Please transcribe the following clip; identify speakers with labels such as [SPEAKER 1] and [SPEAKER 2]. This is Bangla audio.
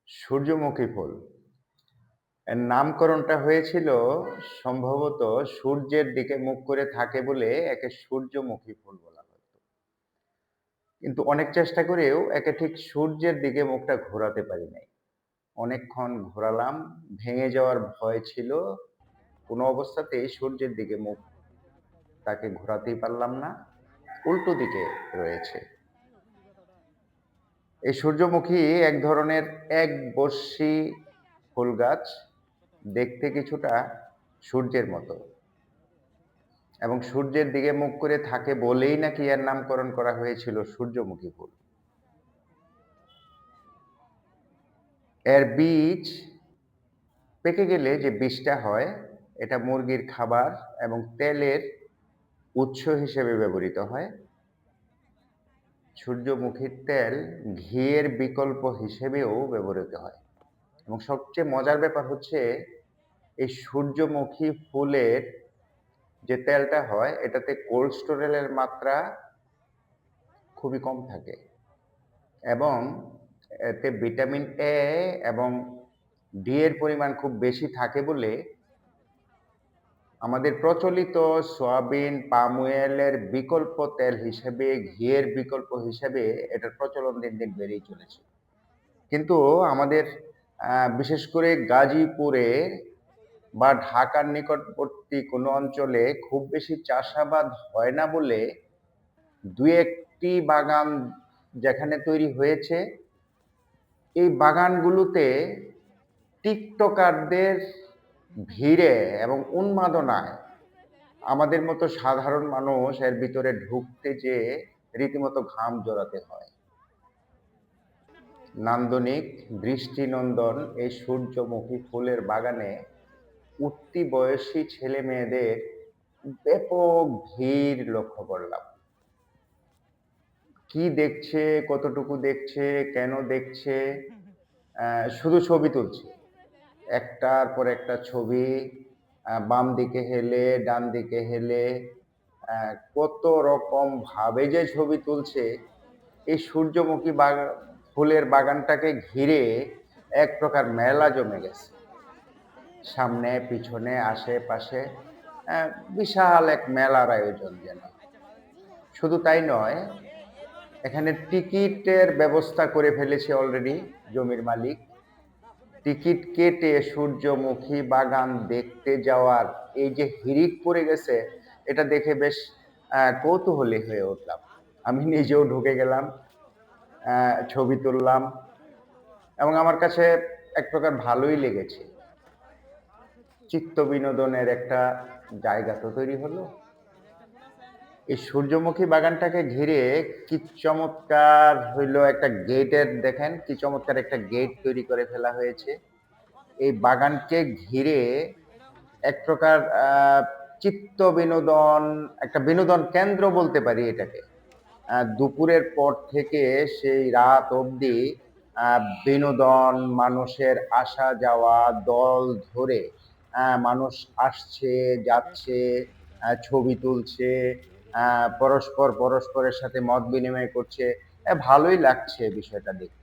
[SPEAKER 1] সূর্যমুখী ফুল। এর নামকরণটা হয়েছিল সম্ভবত সূর্যের দিকে মুখ করে থাকে বলে একে সূর্যমুখী ফুল বলা হতো। কিন্তু অনেক চেষ্টা করেও একে ঠিক সূর্যের দিকে মুখটা ঘোরাতে পারি নাই। অনেকক্ষণ ঘোরালাম, ভেঙে যাওয়ার ভয় ছিল। কোনো অবস্থাতেই সূর্যের দিকে মুখ তাকে ঘোরাতেই পারলাম না। উল্টো দিকে রয়েছে। এই সূর্যমুখী এক ধরনের একবর্ষী ফুল গাছ। দেখতে কিছুটা সূর্যের মতো এবং সূর্যের দিকে মুখ করে থাকে বলেই নাকি এর নামকরণ করা হয়েছিল সূর্যমুখী ফুল। এর বীজ পেকে গেলে যে বীজটা হয়, এটা মুরগির খাবার এবং তেলের উৎস হিসেবে ব্যবহৃত হয়। সূর্যমুখীর তেল ঘিয়ের বিকল্প হিসেবেও ব্যবহৃত হয় এবং সবচেয়ে মজার ব্যাপার হচ্ছে এই সূর্যমুখী ফুলের যে তেলটা হয় এটাতে কোলেস্টেরলের মাত্রা খুবই কম থাকে এবং এতে ভিটামিন এ এবং ডি এর পরিমাণ খুব বেশি থাকে বলে আমাদের প্রচলিত সয়াবিন, পাম অয়েলের বিকল্প তেল হিসেবে, ঘিয়ের বিকল্প হিসেবে এটার প্রচলন দিন দিন বেড়েই চলেছে। কিন্তু আমাদের বিশেষ করে গাজীপুরে বা ঢাকার নিকটবর্তী কোনো অঞ্চলে খুব বেশি চাষাবাদ হয় না বলে ২-১টি বাগান যেখানে তৈরি হয়েছে, এই বাগানগুলোতে টিকটকারদের ভিড়ে এবং উন্মাদনায় আমাদের মতো সাধারণ মানুষ এর ভিতরে ঢুকতে যেয়ে রীতিমতো ঘাম জড়াতে হয়। নান্দনিক দৃষ্টিনন্দন এই সূর্যমুখী ফুলের বাগানে উঠতি বয়সী ছেলে মেয়েদের ব্যাপক ভিড় লক্ষ্য করলাম। কি দেখছে, কতটুকু দেখছে, কেন দেখছে, শুধু ছবি তুলছে। একটার পর একটা ছবি, বাম দিকে হেলে, ডান দিকে হেলে, কত রকম ভাবে যে ছবি তুলছে। এই সূর্যমুখী ফুলের বাগানটাকে ঘিরে এক প্রকার মেলা জমে গেছে। সামনে, পিছনে, আশেপাশে বিশাল এক মেলার আয়োজন যেন। শুধু তাই নয়, এখানে টিকিটের ব্যবস্থা করে ফেলেছে অলরেডি জমির মালিক। টিকিট কেটে সূর্যমুখী বাগান দেখতে যাওয়ার এই যে হিড়িক পড়ে গেছে, এটা দেখে বেশ কৌতূহলী হয়ে উঠলাম। আমি নিজেও ঢুকে গেলাম, ছবি তুললাম এবং আমার কাছে এক প্রকার ভালোই লেগেছে। চিত্ত বিনোদনের একটা জায়গা তো তৈরি হলো। এই সূর্যমুখী বাগানটাকে ঘিরে কি চমৎকার হইলো একটা গেটের, দেখেন কি চমৎকার একটা গেট তৈরি করে ফেলা হয়েছে। এই বাগানকে ঘিরে এক প্রকার চিত্ত বিনোদন, একটা বিনোদন কেন্দ্র বলতে পারি এটাকে। দুপুরের পর থেকে সেই রাত অবধি বিনোদন, মানুষের আসা যাওয়া দল ধরে মানুষ আসছে, যাচ্ছে, ছবি তুলছে, পরস্পরের সাথে মত বিনিময় করছে। ভালোই লাগছে বিষয়টা দেখতে।